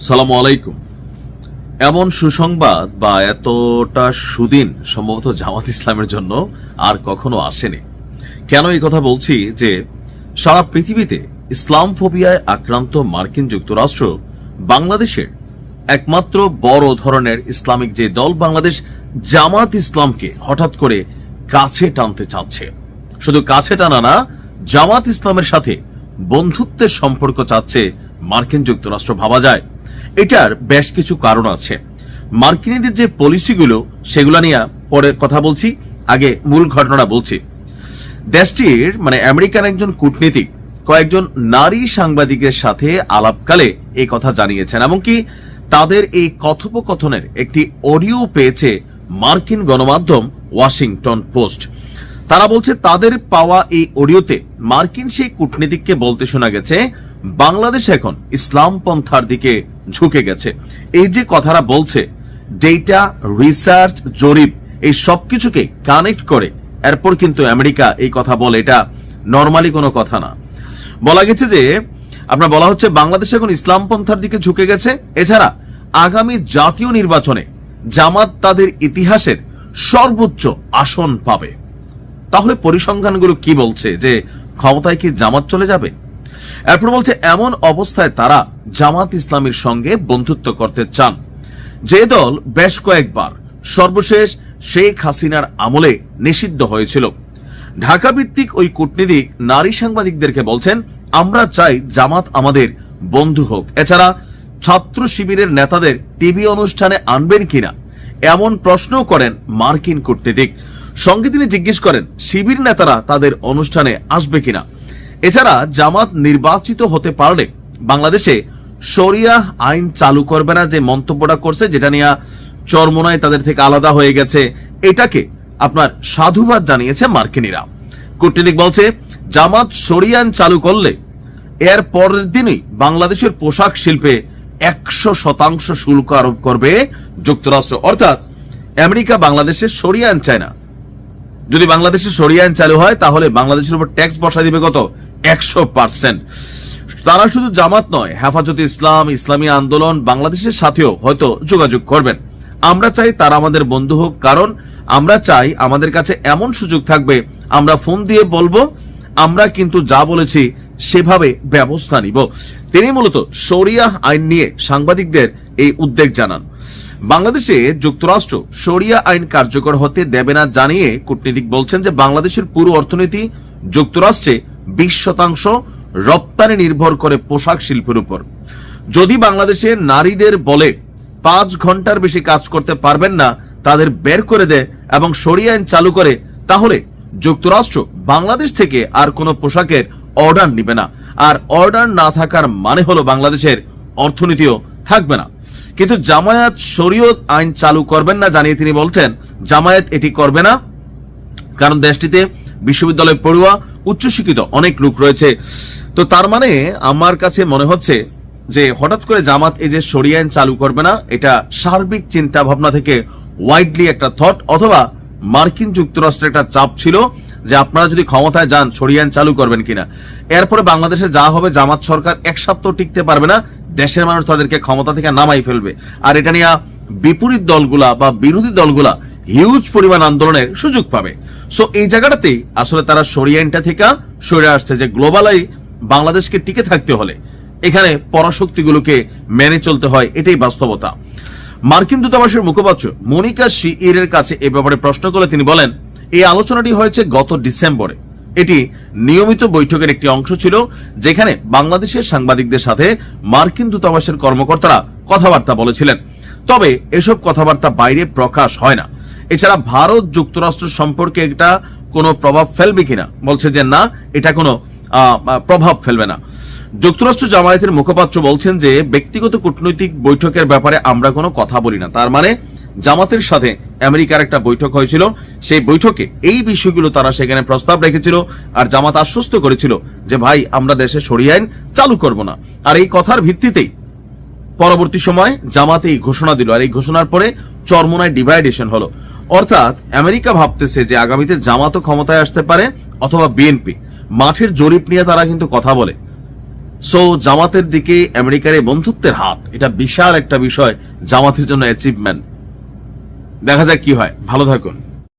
সালামু আলাইকুম। এমন সুসংবাদ বা এতটা সুদিন সম্ভবত জামাত ইসলামের জন্য আর কখনো আসেনি। কেন এই কথা বলছি? যে সারা পৃথিবীতে ইসলাম ফোবিয়ায় আক্রান্ত মার্কিন যুক্তরাষ্ট্র বাংলাদেশের একমাত্র বড় ধরনের ইসলামিক যে দল বাংলাদেশ জামাত ইসলামকে হঠাৎ করে কাছে টানতে চাচ্ছে। শুধু কাছে টানা না, জামাত ইসলামের সাথে বন্ধুত্বের সম্পর্ক চাচ্ছে মার্কিন যুক্তরাষ্ট্র। ভাবা যায় এটার বেশ কিছু কারণ আছে। মার্কিনীদের যে পলিসিগুলো সেগুলো নিয়ে পরে কথা বলছি, আগে মূল ঘটনাটা বলছি। দেশটির আমেরিকান একজন কূটনীতিক কয়েকজন নারী সাংবাদিকের সাথে আলাপকালে এই কথা জানিয়েছেন, এমনকি তাদের এই কথোপকথনের একটি অডিও পেয়েছে মার্কিন গণমাধ্যম ওয়াশিংটন পোস্ট। তারা বলছে তাদের পাওয়া এই অডিওতে মার্কিন সেই কূটনীতিককে বলতে শোনা গেছে বাংলাদেশ এখন ইসলাম পন্থার দিকে ঝুঁকে গেছে। এই যে কথাটা বলছে, ডেটা, রিসার্চ, জরিপ, এই সবকিছুকে কানেক্ট করে এরপর কিন্তু আমেরিকা এই কথা বলে। এটা নরমালি কোনো কথা না। বলা গেছে যে বলা হচ্ছে বাংলাদেশ এখন ইসলাম পন্থার দিকে ঝুঁকে গেছে। এছাড়া আগামী জাতীয় নির্বাচনে জামাত তাদের ইতিহাসের সর্বোচ্চ আসন পাবে। তাহলে পরিসংখ্যানগুলো কি বলছে? যে ক্ষমতায় কি জামাত চলে যাবে? এরপর বলছে এমন অবস্থায় তারা জামাত ইসলামের সঙ্গে বন্ধুত্ব করতে চান, যে দল বেশ কয়েকবার সর্বশেষ শেখ হাসিনার আমলে নিষিদ্ধ হয়েছিল। ঢাকা ভিত্তিক ওই কূটনীতিক নারী সাংবাদিকদেরকে বলছেন, আমরা চাই জামাত আমাদের বন্ধু হোক। এছাড়া ছাত্র শিবিরের নেতাদের টিভি অনুষ্ঠানে আনবেন কিনা এমন প্রশ্নও করেন মার্কিন কূটনীতিক। সঙ্গে তিনি জিজ্ঞেস করেন শিবির নেতারা তাদের অনুষ্ঠানে আসবে কিনা। এছাড়া জামাত নির্বাচিত হতে পারলে বাংলাদেশে শরিয়া আইন চালু করবে না, যে মন্তব্যটা করছে, যেটা নিয়ে চরমোনায় তাদের থেকে আলাদা হয়ে গেছে, এটাকে সাধুবাদ জানিয়েছে মার্কিনীরা। কূটনীতিক বলছে জামাত শরিয়া আইন চালু করলে এর পরের দিনই বাংলাদেশের পোশাক শিল্পে 100% শুল্ক আরোপ করবে যুক্তরাষ্ট্র। অর্থাৎ আমেরিকা বাংলাদেশের শরিয়া আইন চায় না। যদি বাংলাদেশের শরিয়া আইন চালু হয় তাহলে বাংলাদেশের উপর ট্যাক্স বসা দিবে কত? 100%। তারা শুধু জামাত নয়, হেফাজতে ইসলাম, ইসলামী আন্দোলন বাংলাদেশের সাথেও হয়তো যোগাযোগ করবেন। আমরা চাই তারা আমাদের বন্ধু হোক, কারণ আমরা চাই আমাদের কাছে এমন সুযোগ থাকবে আমরা ফোন দিয়ে বলবো আমরা কিন্তু যা বলেছি সেভাবে ব্যবস্থা নিব। তিনি মূলত শরিয়া আইন নিয়ে সাংবাদিকদের এই উদ্বেগ জানান। বাংলাদেশে যুক্তরাষ্ট্র শরিয়া আইন কার্যকর হতে দেবে না জানিয়ে কূটনীতিক বলছেন যে বাংলাদেশের পুরো অর্থনীতি যুক্তরাষ্ট্রে 20% রপ্তানি নির্ভর করে পোশাক শিল্পের উপর। যদি বাংলাদেশে নারীদের বলে 5 ঘন্টার বেশি কাজ করতে পারবেন না, তাদের বের করে দেয় এবং শরিয়া আইন চালু করে, তাহলে যুক্তরাষ্ট্র বাংলাদেশ থেকে আর কোনো পোশাকের অর্ডার নিবে না। আর অর্ডার না থাকার মানে হলো বাংলাদেশের অর্থনীতিও থাকবে না। কিন্তু জামায়াত শরীয়ত আইন চালু করবেন না জানিয়ে তিনি বলছেন জামায়াত এটি করবে না, কারণ দেশটিতে বিশ্ববিদ্যালয় পড়ুয়া, উচ্চশিক্ষিত অনেক লোক রয়েছে। তো তার মানে আমার কাছে মনে হচ্ছে যে হঠাৎ করে জামাত এই যে শরিয়া আইন চালু করবে না, এটা সার্বিক চিন্তা ভাবনা থেকে ওয়াইডলি একটা থট, অথবা মার্কিন যুক্তরাষ্ট্রের একটা চাপ ছিল যে আপনারা যদি ক্ষমতায় যান শরিয়া আইন চালু করবেন কিনা। এরপরে বাংলাদেশে যা হবে, জামাত সরকার 1 সপ্তাহ টিকতে পারবে না, দেশের মানুষ তাদেরকে ক্ষমতা থেকে নামাই ফেলবে। আর এটা নিয়ে বিপরীত দলগুলা বা বিরোধী দলগুলা হিউজ পরিমাণ আন্দোলনের সুযোগ পাবে। সো এই জায়গাটাতেই আসলে তারা শরিয়া আইনটা থেকে সরে আসছে, যে গ্লোবালাই বাংলাদেশকে টিকে থাকতে হলে এখানে পরাশক্তিগুলোকে মেনে চলতে হয়, এটাই বাস্তবতা। মার্কিন দূতাবাসের মুখপাত্র মনিকা শিইরের কাছে এ ব্যাপারে প্রশ্ন করলে তিনি বলেন এই আলোচনাটি হয়েছে গত ডিসেম্বরে। এটি নিয়মিত বৈঠকের একটি অংশ ছিল, যেখানে বাংলাদেশের সাংবাদিকদের সাথে মার্কিন দূতাবাসের কর্মকর্তারা কথাবার্তা বলেছিলেন। তবে এসব কথাবার্তা বাইরে প্রকাশ হয় না। এছাড়া ভারত যুক্তরাষ্ট্র সম্পর্কে এটা কোনো প্রভাব ফেলবে কিনা, বলছে যে না, এটা কোনো প্রভাব ফেলবে না। যুক্তরাষ্ট্র জামায়াতের মুখপাত্র বলছেন যে ব্যক্তিগত কূটনৈতিক বৈঠকের ব্যাপারে আমরা কোনো কথা বলি না। তার মানে জামাতের সাথে আমেরিকার একটা বৈঠক হয়েছিল, সেই বৈঠকে এই বিষয়গুলো তারা সেখানে প্রস্তাব রেখেছিল, আর জামাত আশ্বস্ত করেছিল যে ভাই আমরা দেশে শরিয়া আইন চালু করব না। আর এই কথার ভিত্তিতেই পরবর্তী সময় জামাত এই ঘোষণা দিল, আর এই ঘোষণার পরে চরমোনায় ডিভাইডেশন হলো। অর্থাৎ আমেরিকা ভাবতেছে যে আগামীতে জামাতও ক্ষমতায় আসতে পারে অথবা বিএনপি। মাঠের জরিপ নিয়ে তারা কিন্তু কথা বলে, সো জামাতের দিকে আমেরিকার এই বন্ধুত্বের হাত, এটা বিশাল একটা বিষয় জামাতের জন্য অ্যাচিভমেন্ট। দেখা যাক কি হয়। ভালো থাকুন।